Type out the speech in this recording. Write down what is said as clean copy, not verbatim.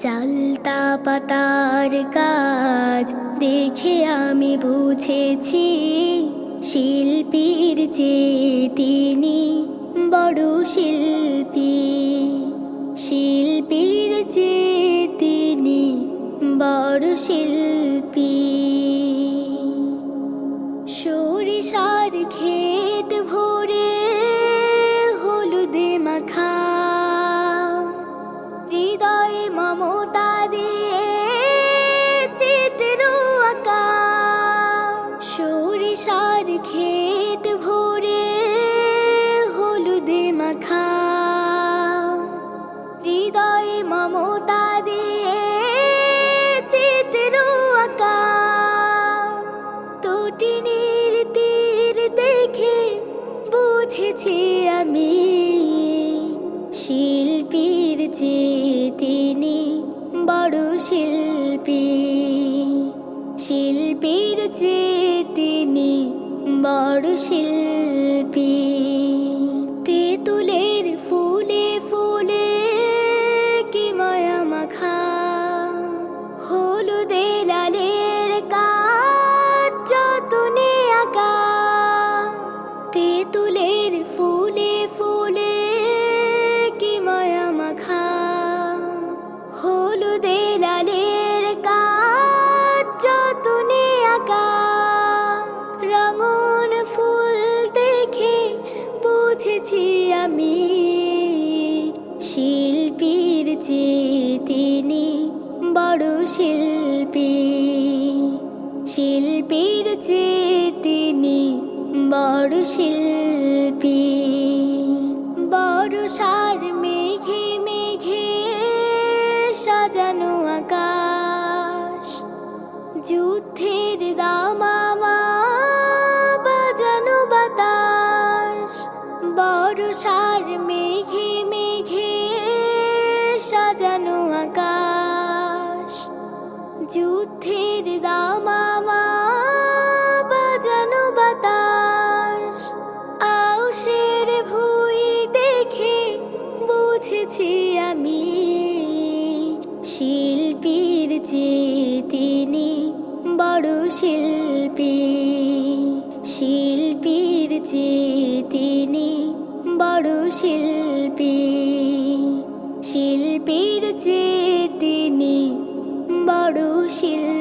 চালতা পাতার কাজ দেখে আমি বুঝেছি, শিল্পীর চেয়ে তিনি বড় শিল্পী। শিল্পীর চেয়ে তিনি বড় শিল্পী। সরিষার ক্ষেত ভরে হলুদে মাখা, হৃদয়ে মমতা দিয়ে চিত্র আঁকা। সরিষার ক্ষেত ভরে হলুদে মাখা, হৃদয়ে মমতা দিয়ে চিত্র আঁকা। তটিনীর তীর দেখে বুঝেছি আমি, শিল্পীর চেয়ে তিনি বড় শিল্পী। শিল্পীর চেয়ে তিনি বড় শিল্পী। তেঁতুলের ফুলে ফুলে কি মায়া মাখা, হলুদে লালের কাজ যতনে আঁকা। তেঁতুলের ফুলে ফুলে কি মায়া মাখা, হলুদে লালের কাজ যতনে আঁকা। রঙন ফুল দেখে বুঝেছি আমি, শিল্পীর চেয়ে তিনি বড় শিল্পী। শিল্পীর চেয়ে তিনি বড় শিল্পী। বর্ষার মেঘে মেঘে সাজানো আকাশ, যুদ্ধের দামামা বাজানো বাতাস। বর্ষার মেঘে মেঘে সাজানো আকাশ, যুদ্ধের দামামা বাজানো বাতাস। আউশের ভুঁই দেখে বুঝেছি আমি, শিল্পীর চেয়ে তিনি বড় শিল্পী। শিল্পীর চেয়ে তিনি বড় শিল্পী। শিল্পীর চেয়ে তিনি বড় শিল্পী।